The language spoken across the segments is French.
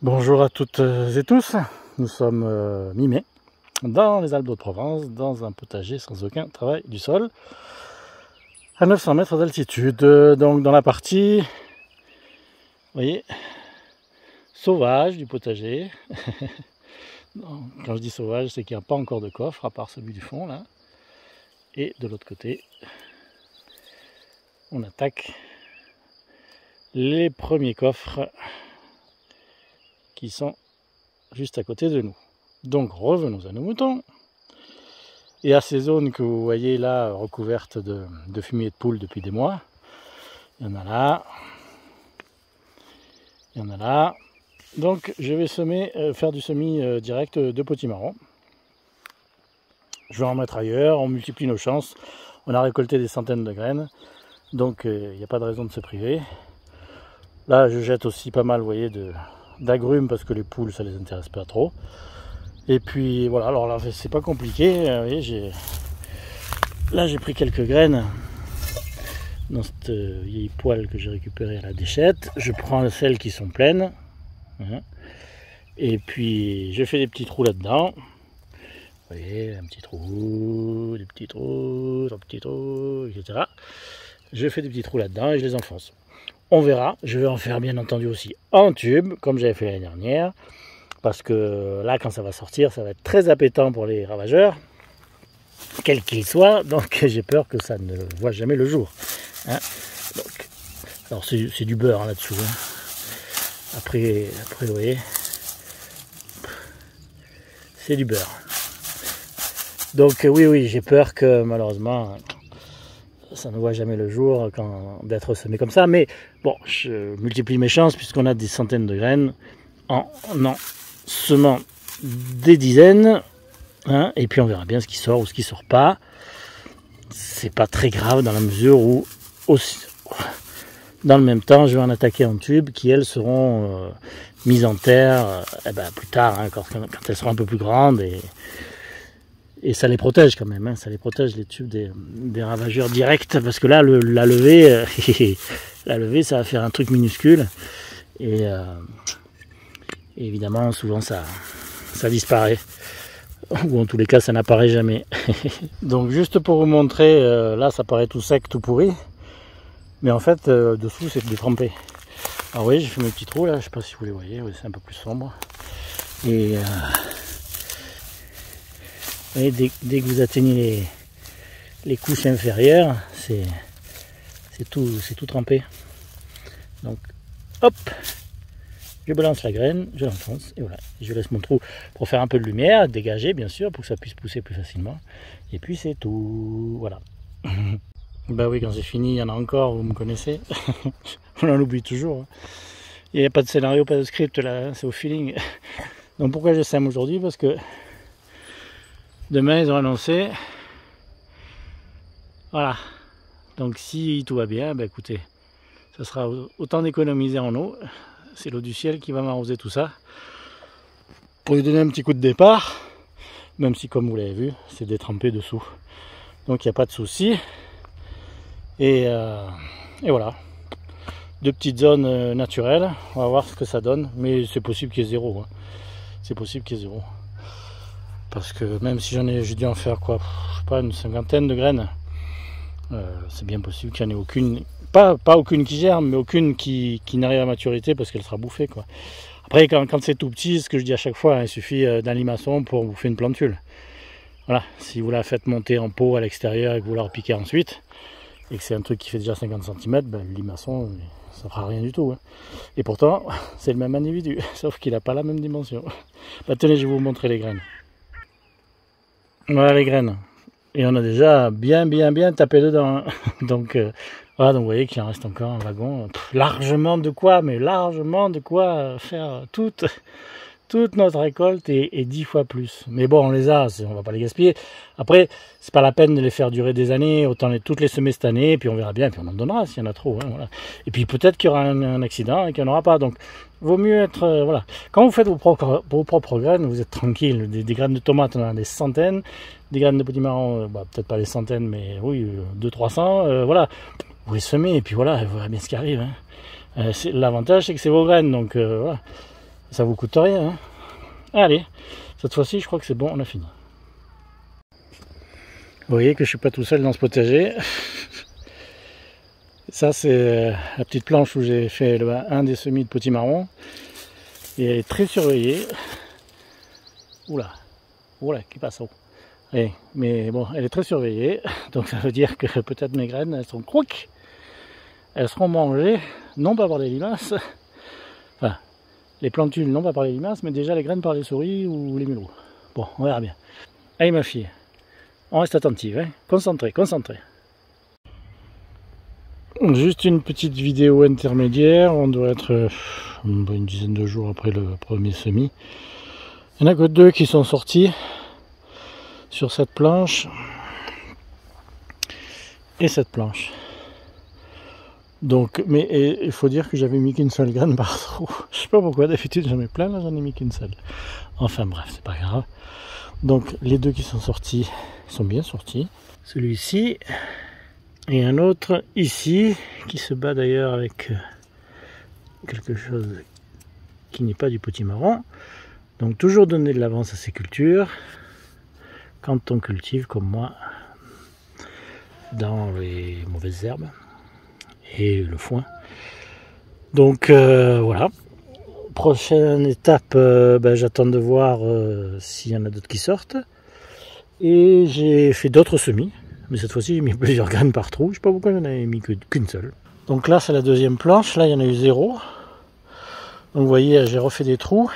Bonjour à toutes et tous, nous sommes mi-mai dans les Alpes d'Haute-Provence, dans un potager sans aucun travail du sol, à 900 mètres d'altitude, donc dans la partie, vous voyez, sauvage du potager. Quand je dis sauvage, c'est qu'il n'y a pas encore de coffre, à part celui du fond là. Et de l'autre côté, on attaque les premiers coffres qui sont juste à côté de nous. Donc revenons à nos moutons et à ces zones que vous voyez là recouvertes de fumier de poule depuis des mois. Il y en a là, il y en a là. Donc je vais faire du semis direct de potimarron. Je vais en mettre ailleurs, on multiplie nos chances. On a récolté des centaines de graines, donc il n'y a pas de raison de se priver. Là je jette aussi pas mal, vous voyez, d'agrumes parce que les poules ça les intéresse pas trop. Et puis voilà, alors là c'est pas compliqué, vous voyez, là j'ai pris quelques graines dans cette vieille poêle que j'ai récupérée à la déchette. Je prends celles qui sont pleines, hein, et puis je fais des petits trous là-dedans. Vous voyez, un petit trou, des petits trous, un petit trou, etc. Je fais des petits trous là-dedans et je les enfonce. On verra, je vais en faire bien entendu aussi en tube, comme j'avais fait l'année dernière, parce que là, quand ça va sortir, ça va être très appétant pour les ravageurs, quels qu'ils soient, donc j'ai peur que ça ne voit jamais le jour. Hein, donc, alors c'est du beurre hein, là-dessous. Hein. Après, vous voyez, c'est du beurre. Donc oui, j'ai peur que malheureusement ça ne voit jamais le jour d'être semé comme ça. Mais bon, je multiplie mes chances puisqu'on a des centaines de graines en semant des dizaines. Hein, et puis on verra bien ce qui sort ou ce qui sort pas. C'est pas très grave dans la mesure où aussi, dans le même temps je vais en attaquer en tube qui elles seront mises en terre plus tard hein, quand elles seront un peu plus grandes. Et ça les protège quand même, hein, ça les protège les tubes des ravageurs directs, parce que là la levée, ça va faire un truc minuscule, et évidemment souvent ça disparaît, ou en tous les cas ça n'apparaît jamais. Donc juste pour vous montrer, là ça paraît tout sec, tout pourri, mais en fait dessous c'est détrempé. Alors oui, j'ai fait mes petits trous là, je sais pas si vous les voyez, oui, c'est un peu plus sombre, et et dès que vous atteignez les couches inférieures, c'est tout trempé. Donc, hop, je balance la graine, je l'enfonce, et voilà. Je laisse mon trou pour faire un peu de lumière, dégager bien sûr, pour que ça puisse pousser plus facilement. Et puis c'est tout, voilà. Bah oui, quand c'est fini, il y en a encore, vous me connaissez. On en oublie toujours. Hein. Il n'y a pas de scénario, pas de script là, c'est au feeling. Donc pourquoi je sème aujourd'hui? Parce que demain, ils ont annoncé, voilà, donc si tout va bien, écoutez, ça sera autant d'économiser en eau, c'est l'eau du ciel qui va m'arroser tout ça, pour lui donner un petit coup de départ, même si comme vous l'avez vu, c'est détrempé dessous, donc il n'y a pas de souci, et voilà, deux petites zones naturelles, on va voir ce que ça donne, mais c'est possible qu'il y ait zéro, hein. C'est possible qu'il y ait zéro. Parce que même si j'ai dû en faire quoi, je sais pas, une cinquantaine de graines, c'est bien possible qu'il n'y en ait aucune, pas aucune qui germe, mais aucune qui n'arrive à maturité parce qu'elle sera bouffée quoi. Après quand c'est tout petit, ce que je dis à chaque fois, hein, il suffit d'un limaçon pour bouffer une plantule. Voilà, si vous la faites monter en pot à l'extérieur et que vous la repiquez ensuite, et que c'est un truc qui fait déjà 50 cm, le limaçon, ça fera rien du tout. Hein. Et pourtant, c'est le même individu, sauf qu'il n'a pas la même dimension. Tenez, je vais vous montrer les graines. Voilà les graines. Et on a déjà bien tapé dedans. Hein. Donc voilà, donc vous voyez qu'il en reste encore un wagon. Largement de quoi faire toute notre récolte et 10 fois plus. Mais bon, on les a, on va pas les gaspiller. Après, c'est pas la peine de les faire durer des années, autant toutes les semer cette année, et puis on verra bien, puis on en donnera s'il y en a trop. Hein, voilà. Et puis peut-être qu'il y aura un accident et qu'il n'y en aura pas. Donc vaut mieux être... voilà. Quand vous faites vos propres graines, vous êtes tranquille. Des graines de tomates, on en a des centaines. Des graines de potimarron, peut-être pas des centaines, mais oui, 200-300. Voilà. Vous les semez, et puis voilà, vous verrez bien ce qui arrive. Hein. L'avantage, c'est que c'est vos graines, donc voilà. Ça vous coûte rien, hein. Allez, cette fois-ci, je crois que c'est bon, on a fini. Vous voyez que je suis pas tout seul dans ce potager. Ça, c'est la petite planche où j'ai fait un des semis de potimarron. Et elle est très surveillée. Oula, oula, qui passe haut. Et, mais bon, elle est très surveillée. Donc ça veut dire que peut-être mes graines, elles sont croques. Elles seront mangées, non pas par les limaces. Enfin, les plantules, non pas par les limaces, mais déjà les graines par les souris ou les mulots. Bon, on verra bien. Allez ma fille, on reste attentive, hein. Concentré, concentré. Juste une petite vidéo intermédiaire, on doit être une dizaine de jours après le premier semis. Il n'y en a que 2 qui sont sortis sur cette planche et cette planche. Donc, mais il faut dire que j'avais mis qu'une seule graine par trou. Je sais pas pourquoi, d'habitude j'en mets plein, là j'en ai mis qu'une seule. Enfin bref, c'est pas grave. Donc les 2 qui sont sortis sont bien sortis. Celui-ci et un autre ici qui se bat d'ailleurs avec quelque chose qui n'est pas du potimarron. Donc toujours donner de l'avance à ces cultures quand on cultive comme moi dans les mauvaises herbes et le foin. Donc voilà. Prochaine étape, j'attends de voir s'il y en a d'autres qui sortent. Et j'ai fait d'autres semis. Mais cette fois-ci, j'ai mis plusieurs graines par trou. Je ne sais pas pourquoi j'en avais mis qu'une seule. Donc là, c'est la deuxième planche. Là, il y en a eu 0. Donc vous voyez, j'ai refait des trous.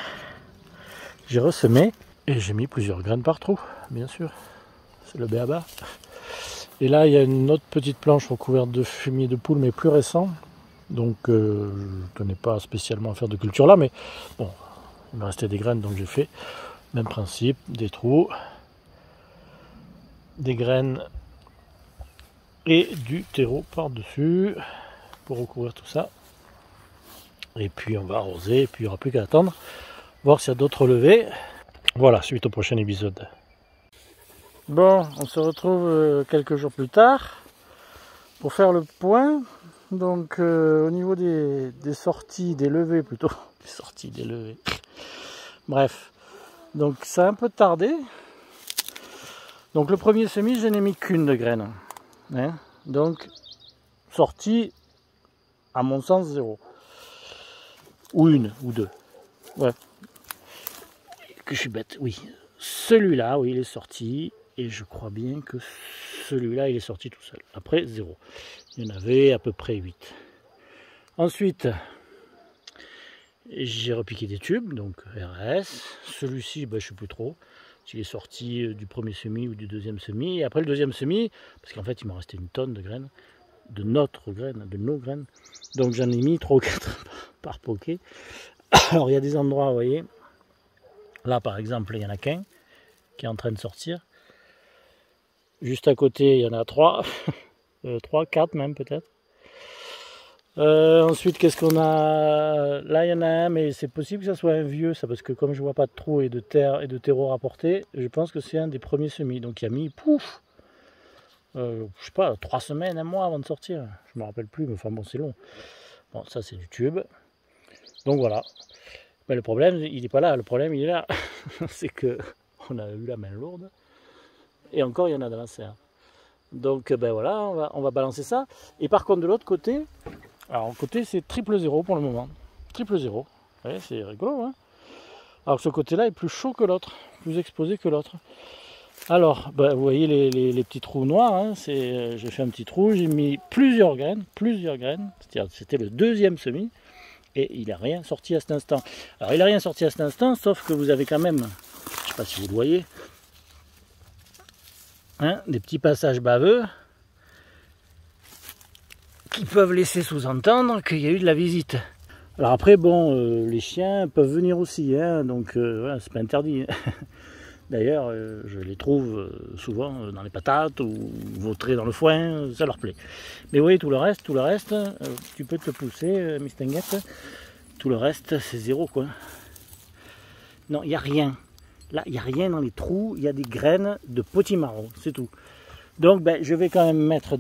J'ai ressemé. Et j'ai mis plusieurs graines par trou, bien sûr. C'est le b.a.-ba. Et là, il y a une autre petite planche recouverte de fumier de poule, mais plus récent. Donc, je ne tenais pas spécialement à faire de culture là, mais bon, il me restait des graines, donc j'ai fait. Même principe, des trous, des graines et du terreau par-dessus pour recouvrir tout ça. Et puis, on va arroser, et puis il n'y aura plus qu'à attendre, voir s'il y a d'autres relevés. Voilà, suite au prochain épisode. Bon, on se retrouve quelques jours plus tard pour faire le point. Donc au niveau des sorties, des levées plutôt, des sorties, des levées. Bref, donc ça a un peu tardé. Donc le premier semis, je n'ai mis qu'une de graine. Hein, donc sortie, à mon sens, 0. Ou 1, ou 2. Ouais. Que je suis bête, oui. Celui-là, oui, il est sorti. Et je crois bien que celui-là, il est sorti tout seul. Après, 0. Il y en avait à peu près 8. Ensuite, j'ai repiqué des tubes, donc RS. Celui-ci, je ne sais plus trop s'il est sorti du premier semis ou du deuxième semis. Et après le deuxième semis, parce qu'en fait, il m'en restait une tonne de graines, de notre graine, de nos graines. Donc j'en ai mis 3 ou 4 par poquet. Alors il y a des endroits, vous voyez, là par exemple, il y en a qu'un qui est en train de sortir. Juste à côté, il y en a 3. 3, 4 même peut-être. Ensuite, qu'est-ce qu'on a? Là, il y en a un, mais c'est possible que ça soit un vieux, ça, parce que comme je vois pas de trou et de terre et de terreau rapporté, je pense que c'est un des premiers semis. Donc il a mis, pouf, je sais pas, 3 semaines, 1 mois avant de sortir. Je me rappelle plus, mais enfin bon, c'est long. Bon, ça c'est du tube. Donc voilà. Mais le problème, il n'est pas là. Le problème, il est là. C'est que on a eu la main lourde. Et encore, il y en a dans la serre. Donc voilà, on va balancer ça. Et par contre de l'autre côté, alors côté c'est triple 0 pour le moment. Triple 0. Ouais, c'est rigolo, hein. Alors ce côté-là est plus chaud que l'autre, plus exposé que l'autre. Alors, vous voyez les petits trous noirs, hein, j'ai fait un petit trou, j'ai mis plusieurs graines, c'est-à-dire c'était le deuxième semis, et il n'a rien sorti à cet instant. Alors il n'a rien sorti à cet instant, sauf que vous avez quand même, je ne sais pas si vous le voyez, hein, des petits passages baveux qui peuvent laisser sous-entendre qu'il y a eu de la visite. Alors après, bon, les chiens peuvent venir aussi, hein, donc voilà, c'est pas interdit. D'ailleurs, je les trouve souvent dans les patates ou vautrés dans le foin, ça leur plaît. Mais vous voyez, tout le reste, tu peux te pousser, Mistinguette, tout le reste, c'est 0, quoi. Non, il n'y a rien. Là, il n'y a rien dans les trous, il y a des graines de potimarron, c'est tout. Donc, je vais quand même mettre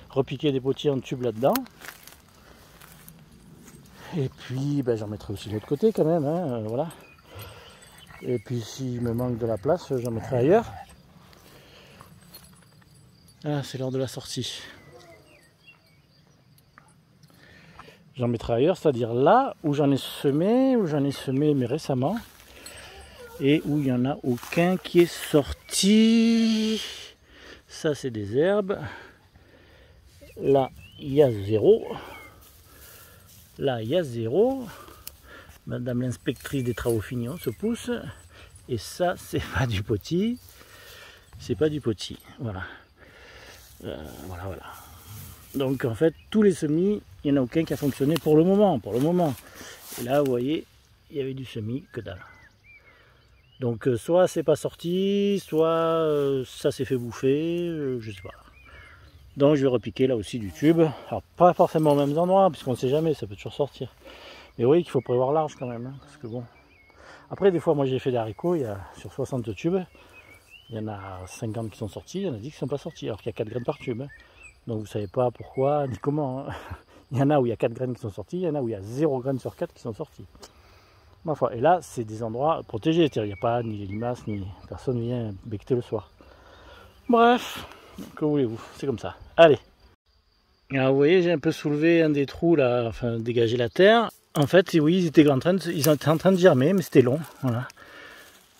repiquer des potiers en tube là-dedans. Et puis ben, j'en mettrai aussi de l'autre côté quand même, hein, voilà. Et puis s'il me manque de la place, j'en mettrai ailleurs. Ah, c'est l'heure de la sortie. J'en mettrai ailleurs, c'est-à-dire là où j'en ai semé, mais récemment. Et où il n'y en a aucun qui est sorti. Ça c'est des herbes. Là il y a 0. Là il y a 0. Madame l'inspectrice des travaux finis se pousse. Et ça c'est pas du potis. C'est pas du potis. Voilà. Voilà. Donc en fait tous les semis, il n'y en a aucun qui a fonctionné pour le moment. Et là vous voyez, il y avait du semis, que dalle. Donc soit c'est pas sorti, soit ça s'est fait bouffer, je sais pas. Donc je vais repiquer là aussi du tube. Alors pas forcément aux mêmes endroits, puisqu'on ne sait jamais, ça peut toujours sortir. Mais oui, qu'il faut prévoir large quand même, hein, parce que bon. Après des fois moi j'ai fait des haricots, il y a sur 60 tubes, il y en a 50 qui sont sortis, il y en a 10 qui ne sont pas sortis, alors qu'il y a 4 graines par tube. Hein. Donc vous savez pas pourquoi ni comment. Hein. Il y en a où il y a 4 graines qui sont sorties, il y en a où il y a 0 graines sur 4 qui sont sorties. Ma foi. Et là, c'est des endroits protégés, il n'y a pas ni les limaces, ni personne vient becqueter le soir. Bref, que voulez-vous, c'est comme ça. Allez. Alors vous voyez, j'ai un peu soulevé un des trous là, enfin dégagé la terre. En fait, oui, ils étaient en train de germer, mais c'était long. Voilà.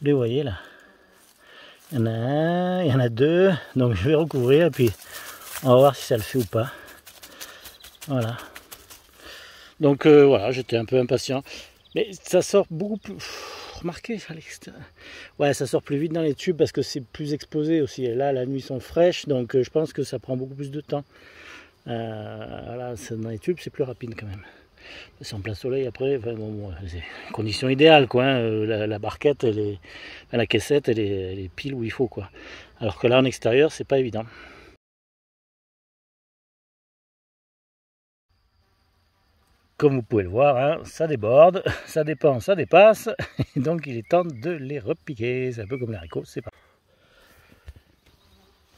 Vous les voyez là. Il y en a un, il y en a 2, donc je vais recouvrir et puis on va voir si ça le fait ou pas. Voilà. Donc voilà, j'étais un peu impatient. Mais ça sort beaucoup plus... Remarquez à l'extérieur. Ouais, ça sort plus vite dans les tubes parce que c'est plus exposé aussi. Et là, la nuit sont fraîches, donc je pense que ça prend beaucoup plus de temps. Voilà, dans les tubes, c'est plus rapide quand même. C'est en plein soleil après, enfin, bon, c'est condition idéale quoi. Hein. La barquette, la caissette, elle est pile où il faut quoi. Alors que là en extérieur, c'est pas évident. Comme vous pouvez le voir, hein, ça déborde, ça dépend, ça dépasse. Et donc il est temps de les repiquer. C'est un peu comme les haricots, c'est pas.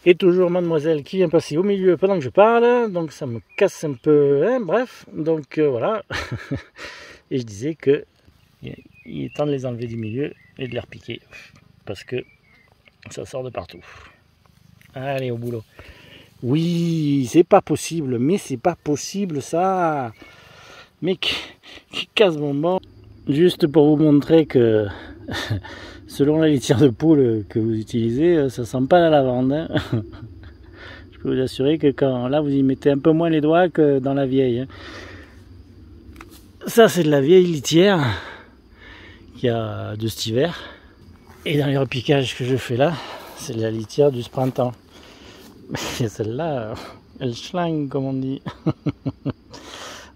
Et toujours mademoiselle qui vient passer au milieu pendant que je parle. Donc ça me casse un peu, hein, bref. Donc voilà. Et je disais que il est temps de les enlever du milieu et de les repiquer. Parce que ça sort de partout. Allez, au boulot. Oui, c'est pas possible, mais c'est pas possible ça. Mais qui casse mon banc. Juste pour vous montrer que selon la litière de poule que vous utilisez, ça sent pas la lavande. Hein. Je peux vous assurer que quand là vous y mettez un peu moins les doigts que dans la vieille. Hein. Ça c'est de la vieille litière qu'il y a de cet hiver. Et dans les repiquages que je fais là, c'est la litière du printemps. Mais celle-là, elle schlingue comme on dit.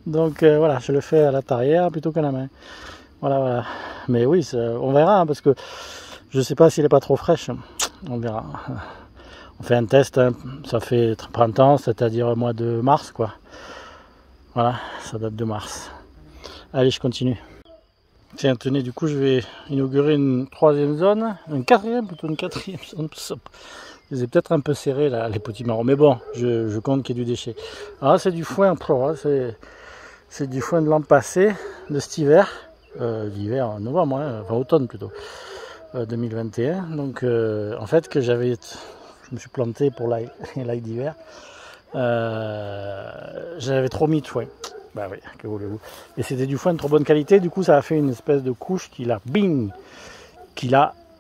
Donc voilà, je le fais à la tarière plutôt qu'à la main. Voilà. Mais oui, on verra, hein, parce que je ne sais pas s'il n'est pas trop fraîche. On verra. On fait un test, hein. Ça fait printemps, c'est-à-dire au mois de mars, quoi. Voilà, ça date de mars. Allez, je continue. Tiens, tenez, du coup, je vais inaugurer une 3e zone, une 4e, plutôt une 4e zone. Je les ai peut-être un peu serrés, là, les petits marrons. Mais bon, je compte qu'il y ait du déchet. Alors, c'est du foin pro, hein, c'est du foin de l'an passé, de cet hiver. D'hiver en novembre, hein, enfin automne plutôt, 2021. Donc en fait je me suis planté pour l'ail d'hiver. J'avais trop mis de foin. Bah oui, que voulez-vous. Et c'était du foin de trop bonne qualité, du coup ça a fait une espèce de couche qui l'a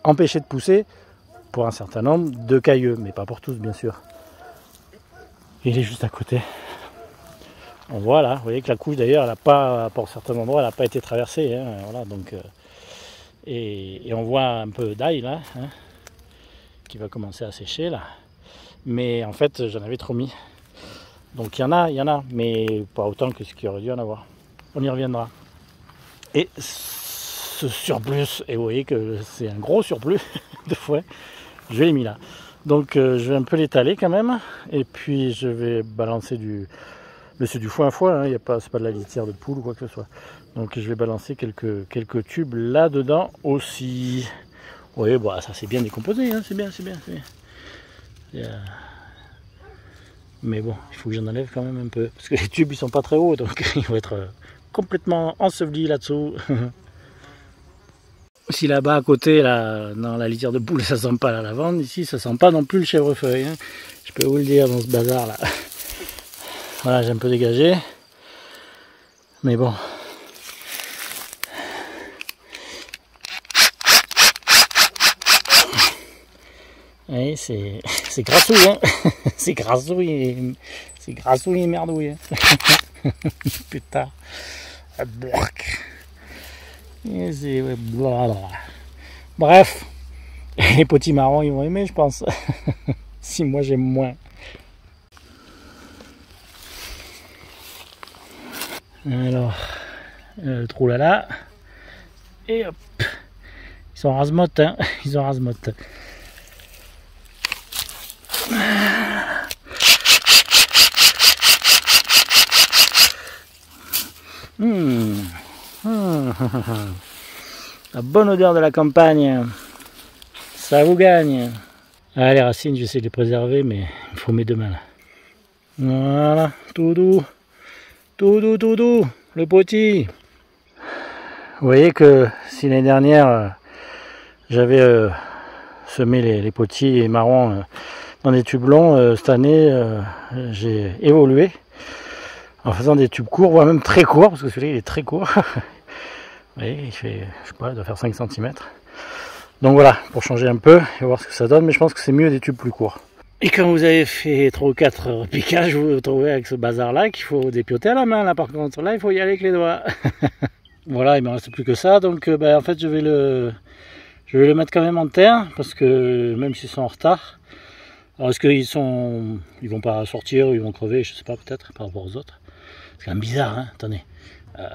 empêché de pousser pour un certain nombre de cailleux, mais pas pour tous bien sûr. Il est juste à côté. On voit là, vous voyez que la couche d'ailleurs, elle n'a pas, pour certains endroits, elle n'a pas été traversée. Hein, voilà, donc, et on voit un peu d'ail là, hein, qui va commencer à sécher là. Mais en fait, j'en avais trop mis. Donc il y en a, mais pas autant que ce qu'il aurait dû en avoir. On y reviendra. Et ce surplus, et vous voyez que c'est un gros surplus de foin, je l'ai mis là. Donc je vais un peu l'étaler quand même, et puis je vais balancer mais c'est du foin à foin, hein, c'est pas de la litière de poule ou quoi que ce soit. Donc je vais balancer quelques tubes là-dedans aussi. Oui, bon, ça c'est bien décomposé, hein, c'est bien. Mais bon, il faut que j'en enlève quand même un peu. Parce que les tubes ils sont pas très hauts, donc ils vont être complètement enseveli là-dessous. Si là-bas à côté, là, dans la litière de poule, ça sent pas la lavande, ici ça sent pas non plus le chèvrefeuille. Hein. Je peux vous le dire dans ce bazar là. Voilà, j'ai un peu dégagé. Mais bon. Oui, c'est grassouille, hein. C'est grassouille et merdouille. Hein. Putain. Bref, les petits marrons ils vont aimer, je pense. Si moi j'aime moins. Alors, le trou là, et hop, ils sont rase-motte, hein. Ils sont rase-motte. La bonne odeur de la campagne, ça vous gagne. Ah, les racines, j'essaie de les préserver, mais il faut mes deux mains là. Voilà, tout doux, le petit. Vous voyez que si l'année dernière j'avais semé les potis et marrons dans des tubes longs, cette année j'ai évolué en faisant des tubes courts, voire même très courts, parce que celui-là il est très court. Vous voyez, il fait, je sais pas, il doit faire 5 cm. Donc voilà, pour changer un peu et voir ce que ça donne, mais je pense que c'est mieux des tubes plus courts. Et quand vous avez fait 3 ou 4 repiquages, vous vous retrouvez avec ce bazar là qu'il faut dépioter à la main là par contre. Là il faut y aller avec les doigts. Voilà, il ne me reste plus que ça, donc en fait je vais le mettre quand même en terre, parce que même s'ils sont en retard, alors est-ce ils vont pas sortir, ils vont crever, je sais pas, peut-être par rapport aux autres. C'est quand même bizarre, hein. Attendez,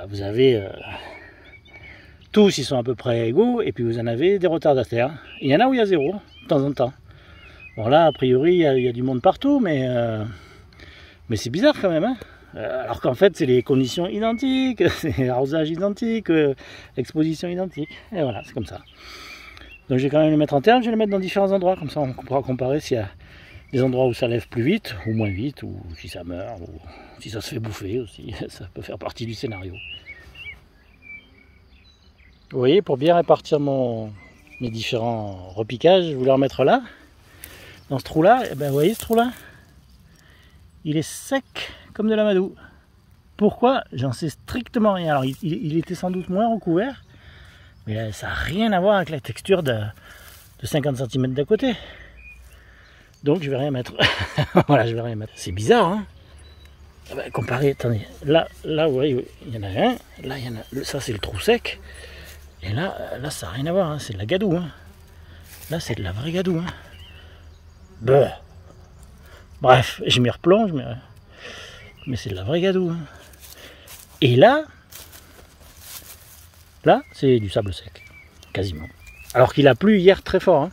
vous avez tous ils sont à peu près égaux, et puis vous en avez des retardataires. Il y en a où il y a zéro, de temps en temps. Bon là, a priori, il y a du monde partout, mais c'est bizarre quand même, hein. Alors qu'en fait, c'est les conditions identiques, c'est l'arrosage identique, l'exposition identique, et voilà, c'est comme ça. Donc je vais quand même les mettre en terre, je vais les mettre dans différents endroits, comme ça on pourra comparer s'il y a des endroits où ça lève plus vite, ou moins vite, ou si ça meurt, ou si ça se fait bouffer aussi, ça peut faire partie du scénario. Vous voyez, pour bien répartir mes différents repiquages, je voulais en mettre là, dans ce trou là, et ben vous voyez ce trou là, il est sec comme de l'amadou. Pourquoi? J'en sais strictement rien. Alors il était sans doute moins recouvert, mais ça n'a rien à voir avec la texture de 50 cm d'à côté. Donc je vais rien mettre. Voilà, je vais rien mettre. C'est bizarre, hein? Ah ben, comparé, attendez, là vous voyez, il y en a un, là il y en a, ça c'est le trou sec, et là ça n'a rien à voir, hein, c'est de la gadoue, hein. Là c'est de la vraie gadoue, hein. Bah. Bref, je m'y replonge, mais c'est de la vraie gadoue, hein. Et là c'est du sable sec, quasiment. Alors qu'il a plu hier très fort, hein,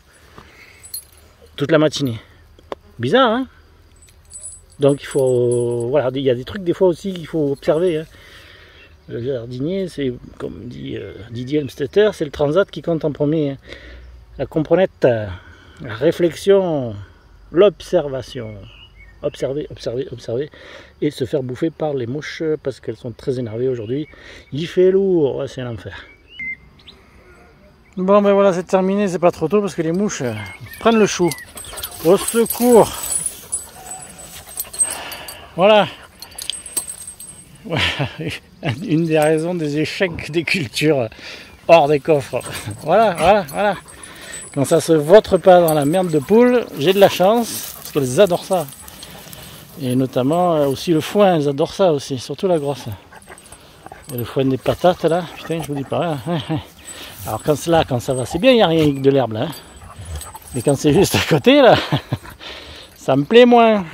toute la matinée. Bizarre, hein? Donc il faut, voilà, il y a des trucs des fois aussi qu'il faut observer, hein. Le jardinier, c'est comme dit Didier Elmstetter, c'est le transat qui compte en premier, hein. La comprenette, la réflexion, l'observation. Observer, et se faire bouffer par les mouches parce qu'elles sont très énervées aujourd'hui. Il fait lourd, ouais, c'est l'enfer. Bon ben voilà, c'est terminé, c'est pas trop tôt parce que les mouches prennent le chou. Au secours! Voilà. Une des raisons des échecs des cultures hors des coffres. Voilà. Quand ça se vautre pas dans la merde de poule, j'ai de la chance parce qu'elles adorent ça. Et notamment aussi le foin, elles adorent ça aussi, surtout la grosse. Et le foin des patates là, putain, je vous dis pas. Hein. Alors quand ça va, c'est bien, il n'y a rien que de l'herbe là. Hein. Mais quand c'est juste à côté là, ça me plaît moins.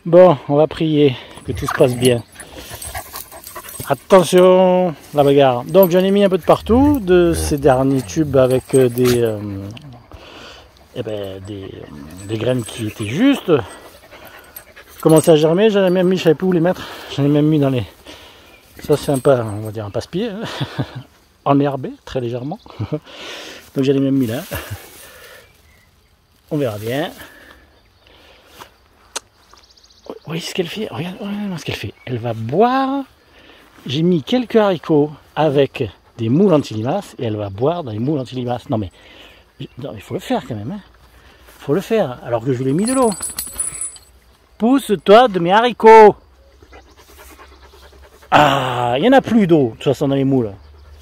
Bon, on va prier que tout se passe bien. Attention, la bagarre. Donc j'en ai mis un peu de partout, de ces derniers tubes avec des graines qui étaient justes. Commencé à germer, j'en ai même mis, je savais plus où les mettre, j'en ai même mis dans les... Ça c'est on va dire un passe-pied, hein. Enherbé, très légèrement. Donc j'en ai même mis là. On verra bien. Oui, ce qu'elle fait, regarde ce qu'elle fait. Elle va boire j'ai mis quelques haricots avec des moules anti-limaces et elle va boire dans les moules anti-limaces. Non mais, non, il faut le faire quand même. Hein. Faut le faire, alors que je lui ai mis de l'eau. Pousse-toi de mes haricots. Ah, il n'y en a plus d'eau, de toute façon, dans les moules.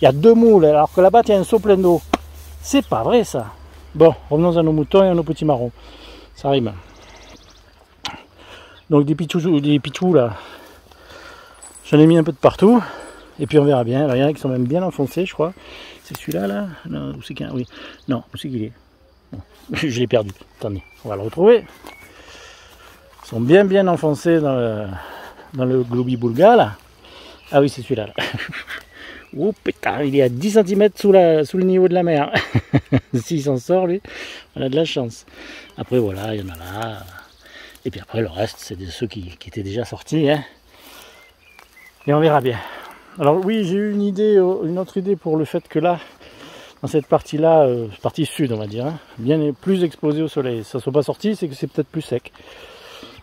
Il y a 2 moules, alors que là-bas, il y a un seau plein d'eau. C'est pas vrai, ça. Bon, revenons à nos moutons et à nos petits marrons. Ça rime. Donc, des pitchous, là, j'en ai mis un peu de partout. Et puis, on verra bien. Alors, il y en a qui sont même bien enfoncés, je crois. C'est celui-là, là? Non, où c'est qu'il y a? Oui. Non, où c'est qu'il est? Bon, je l'ai perdu. Attendez, on va le retrouver. Ils sont bien enfoncés dans le globi-boulga, là. Ah oui, c'est celui-là. Là. Oh putain, il est à 10 cm sous le niveau de la mer. S'il s'en sort, lui, on a de la chance. Après, voilà, il y en a là. Et puis après, le reste, c'est ceux qui étaient déjà sortis. Hein. Et on verra bien. Alors oui, j'ai eu une autre idée pour le fait que là, dans cette partie-là, partie sud, on va dire, hein, bien plus exposée au soleil. Ça ne soit pas sorti, c'est que c'est peut-être plus sec.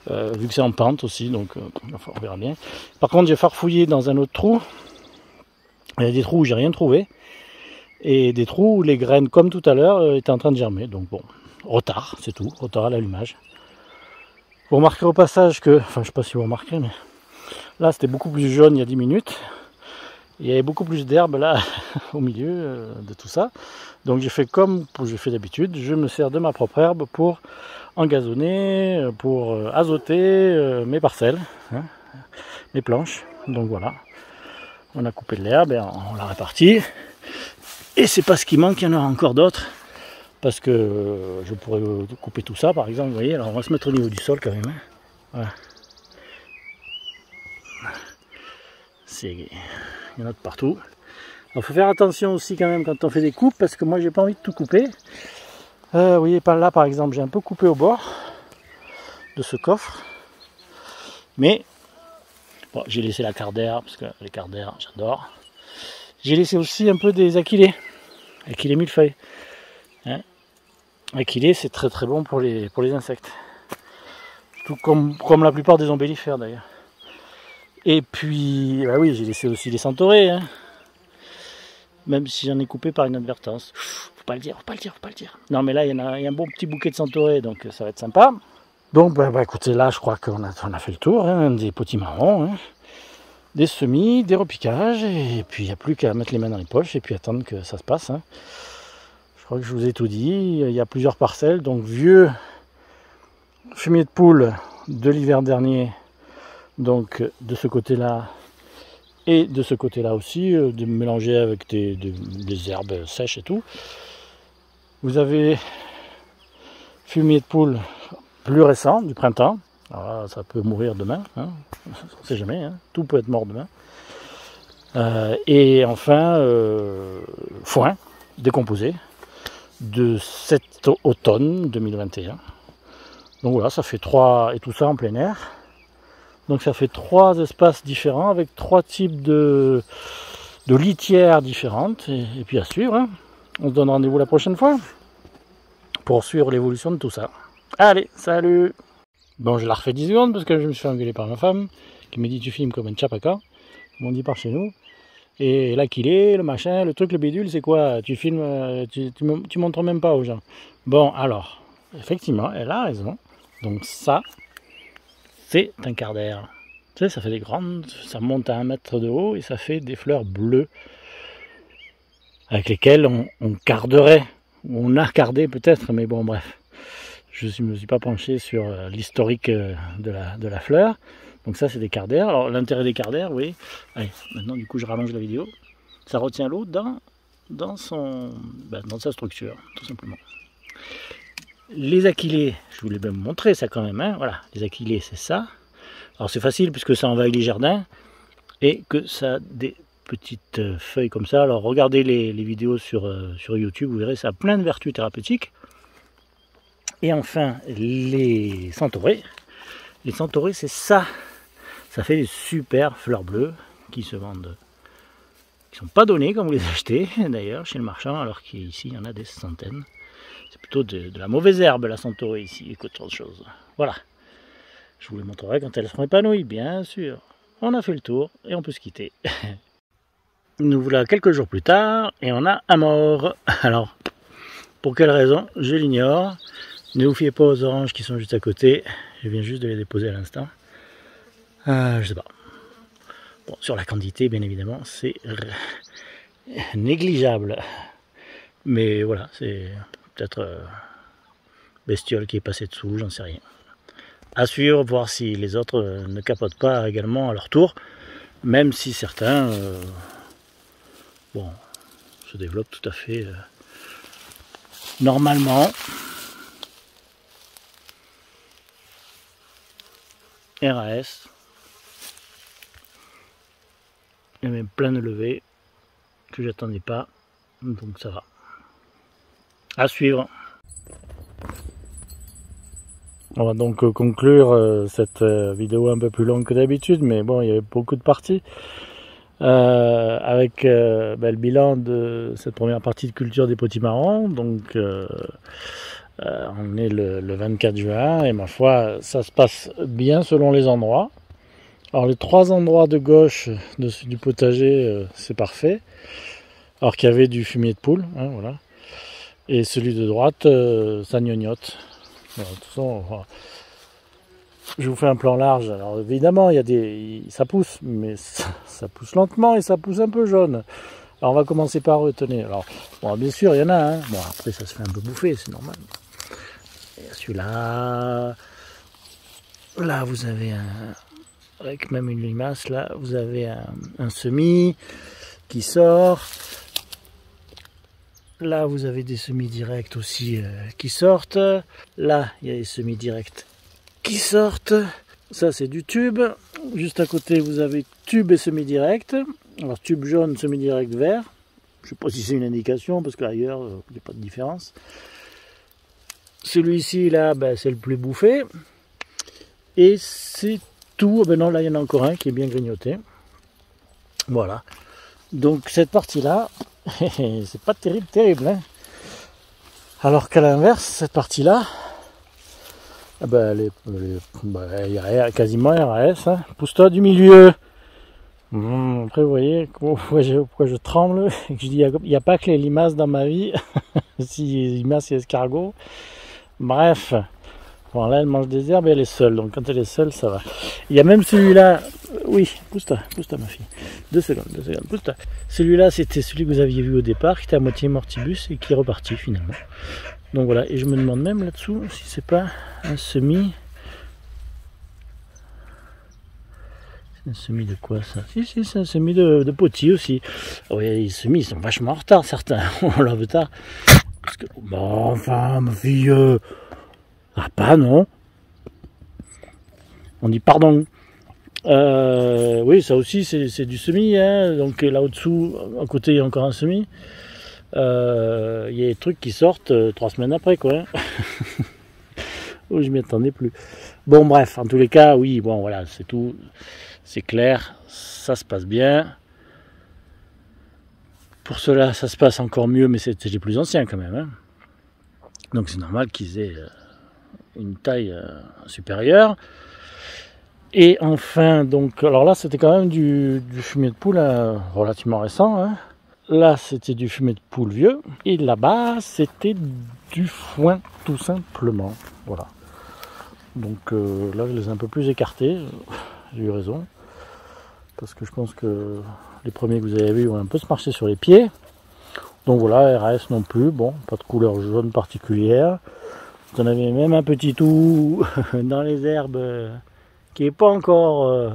Vu que c'est en pente aussi, donc enfin, on verra bien. Par contre, j'ai farfouillé dans un autre trou. Il y a des trous où j'ai rien trouvé. Et des trous où les graines, comme tout à l'heure, étaient en train de germer. Donc bon, retard, c'est tout. Retard à l'allumage. Vous remarquerez au passage que, enfin je sais pas si vous remarquerez, mais là c'était beaucoup plus jaune il y a 10 minutes. Il y avait beaucoup plus d'herbe là au milieu de tout ça. Donc j'ai fait comme j'ai fait d'habitude. Je me sers de ma propre herbe pour engazonner, pour azoter mes parcelles, hein, mes planches. Donc voilà, on a coupé de l'herbe et on l'a répartie. Et c'est pas ce qui manque, il y en aura encore d'autres. Parce que je pourrais couper tout ça par exemple, vous voyez. Alors on va se mettre au niveau du sol quand même. Hein. Voilà. Il y en a de partout. Il faut faire attention aussi quand même quand on fait des coupes, parce que moi j'ai pas envie de tout couper. Vous voyez, par là par exemple, j'ai un peu coupé au bord de ce coffre. Mais bon, j'ai laissé la cardère, parce que les cardères, j'adore. J'ai laissé aussi un peu des achillées. Achillées millefeuilles. Hein, achillées, c'est très très bon pour les insectes. Tout comme la plupart des ombellifères d'ailleurs. Et puis, bah oui, j'ai laissé aussi les centaurées, hein. Même si j'en ai coupé par inadvertance. Faut pas le dire, faut pas le dire, faut pas le dire. Non mais là, il y a un bon petit bouquet de centaurées, donc ça va être sympa. Donc, bah, écoutez, là, je crois qu'on a fait le tour, hein, des petits marrons, hein, des semis, des repiquages, et puis il n'y a plus qu'à mettre les mains dans les poches et puis attendre que ça se passe. Hein. Je crois que je vous ai tout dit. Il y a plusieurs parcelles, donc vieux fumier de poule de l'hiver dernier. Donc de ce côté-là et de ce côté-là aussi, de mélanger avec des herbes sèches et tout. Vous avez fumier de poule plus récent, du printemps. Alors là, ça peut mourir demain, hein. On ne sait jamais, hein. Tout peut être mort demain. Et enfin, foin décomposé de cet automne 2021. Donc voilà, ça fait 3, et tout ça en plein air. Donc ça fait 3 espaces différents avec 3 types de litières différentes. Et puis à suivre. Hein. On se donne rendez-vous la prochaine fois pour suivre l'évolution de tout ça. Allez, salut! Bon, je la refais 10 secondes parce que je me suis fait engueuler par ma femme qui me dit tu filmes comme un tchapaka, comme on dit par chez nous. Et là qu'il est, le machin, le truc, le bidule, c'est quoi? Tu filmes, tu montres même pas aux gens. Bon, alors, effectivement, elle a raison. Donc ça, c'est un cardère. Tu sais, ça fait des grandes, ça monte à 1 mètre de haut et ça fait des fleurs bleues avec lesquelles on carderait, on a cardé peut-être, mais bon, bref. Je ne me suis pas penché sur l'historique de la fleur. Donc ça, c'est des cardères. Alors l'intérêt des cardères, oui. Allez, maintenant du coup, je rallonge la vidéo. Ça retient l'eau dans sa structure, tout simplement. Les achillées, je voulais bien vous montrer ça quand même. Hein. Voilà, les achillées, c'est ça. Alors c'est facile puisque ça envahit les jardins et que ça a des petites feuilles comme ça. Alors regardez les vidéos sur YouTube, vous verrez, ça a plein de vertus thérapeutiques. Et enfin, les centaurées. Les centaurées, c'est ça. Ça fait des super fleurs bleues qui se vendent, qui ne sont pas données quand vous les achetez, d'ailleurs, chez le marchand, alors qu'ici, il y en a des centaines. C'est plutôt de la mauvaise herbe, la centaurée, ici, qu'autre chose. Voilà. Je vous les montrerai quand elles seront épanouies, bien sûr. Voilà. on a fait le tour et on peut se quitter. Nous voilà quelques jours plus tard et on a un mort. Alors, pour quelle raison? Je l'ignore. Ne vous fiez pas aux oranges qui sont juste à côté. Je viens juste de les déposer à l'instant. Je sais pas. Bon, sur la quantité, bien évidemment, c'est négligeable. Mais voilà, c'est peut-être bestiole qui est passée dessous, j'en sais rien. À suivre, voir si les autres ne capotent pas également à leur tour, même si certains bon, se développent tout à fait normalement. RAS. Il y a même plein de levées que j'attendais pas, donc ça va. À suivre. On va donc conclure cette vidéo un peu plus longue que d'habitude, mais bon, il y avait beaucoup de parties. Avec le bilan de cette première partie de culture des potimarrons. Donc on est le 24 juin et ma foi, ça se passe bien selon les endroits. Alors les 3 endroits de gauche du potager, c'est parfait. Alors qu'il y avait du fumier de poule, hein, voilà. Et celui de droite, ça gnognote. Voilà, de toute façon, voilà. Je vous fais un plan large. Alors évidemment, ça pousse, mais ça pousse lentement et ça pousse un peu jaune. Alors on va commencer par retenir. Alors bon, bien sûr, il y en a. Hein. Bon, après ça se fait un peu bouffer, c'est normal. Celui-là, là vous avez avec même une limace, là vous avez un semis qui sort. Là vous avez des semis directs aussi qui sortent. Là il y a des semis directs qui sortent. Ça c'est du tube. Juste à côté vous avez tube et semi-direct. Alors tube jaune, semi-direct vert. Je ne sais pas si c'est une indication parce qu'ailleurs il n'y a pas de différence. Celui-ci là, ben, c'est le plus bouffé. Et c'est tout. Ben non, là il y en a encore un qui est bien grignoté. Voilà. Donc cette partie là, c'est pas terrible. Hein. Alors qu'à l'inverse, cette partie là, ben, il y a quasiment RAS. Hein. Pousse-toi du milieu. Après, vous voyez pourquoi je tremble. Je dis, il n'y a pas que les limaces dans ma vie. Si limaces et escargots. Bref. Bon, là, elle mange des herbes et elle est seule. Donc, quand elle est seule, ça va. Il y a même celui-là. Oui, pousse-toi, ma fille. 2 secondes, pousse-toi. Celui-là, c'était celui que vous aviez vu au départ, qui était à moitié mortibus et qui est reparti finalement. Donc voilà. Et je me demande même là-dessous si c'est pas un semis. Un semis de quoi ça? Si, c'est un semis de potis aussi. Oui, les semis, ils sont vachement en retard, certains. On l'a vu tard. Parce que, bon, enfin, ma fille. Ah, pas non. On dit pardon. Oui, ça aussi, c'est du semis. Hein. Donc là au-dessous, à côté, il y a encore un semis. Il y a des trucs qui sortent 3 semaines après, quoi. Hein. Oh, je m'y attendais plus. Bon, bref, en tous les cas, oui, bon, voilà, c'est tout. C'est clair, ça se passe bien. Pour cela, ça se passe encore mieux, mais c'était les plus anciens quand même. Hein. Donc c'est normal qu'ils aient une taille supérieure. Et enfin, donc, alors là, c'était quand même du fumier de poule relativement récent. Hein. Là, c'était du fumier de poule vieux. Et là-bas, c'était du foin, tout simplement. Voilà. Donc là, je les ai un peu plus écartés. J'ai eu raison. Parce que je pense que les premiers que vous avez vus ont un peu se marcher sur les pieds. Donc voilà, RAS non plus. Bon, pas de couleur jaune particulière. Vous en avez même un petit tout dans les herbes qui n'est pas encore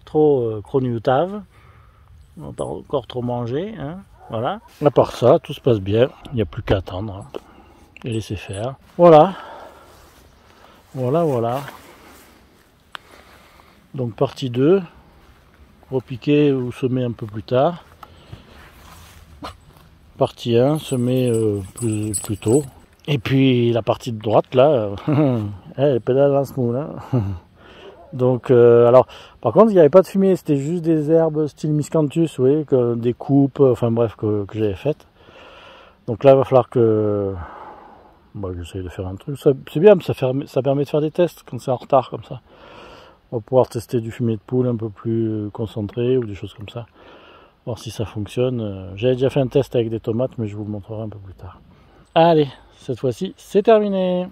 trop chronoutave. On n'a pas encore trop mangé. Hein, voilà. À part ça, tout se passe bien. Il n'y a plus qu'à attendre et laisser faire. Voilà. Voilà. Donc partie 2. Repiquer ou semer un peu plus tard. Partie 1, semer plus tôt. Et puis la partie de droite là, elle pédale dans ce moule. Hein. Donc alors, par contre il n'y avait pas de fumier, c'était juste des herbes style miscanthus, vous voyez, des coupes, enfin bref, que j'avais faites. Donc là il va falloir que j'essaye de faire un truc. C'est bien, ça permet de faire des tests quand c'est en retard comme ça. On va pouvoir tester du fumier de poule un peu plus concentré ou des choses comme ça. Voir si ça fonctionne. J'avais déjà fait un test avec des tomates, mais je vous le montrerai un peu plus tard. Allez, cette fois-ci, c'est terminé.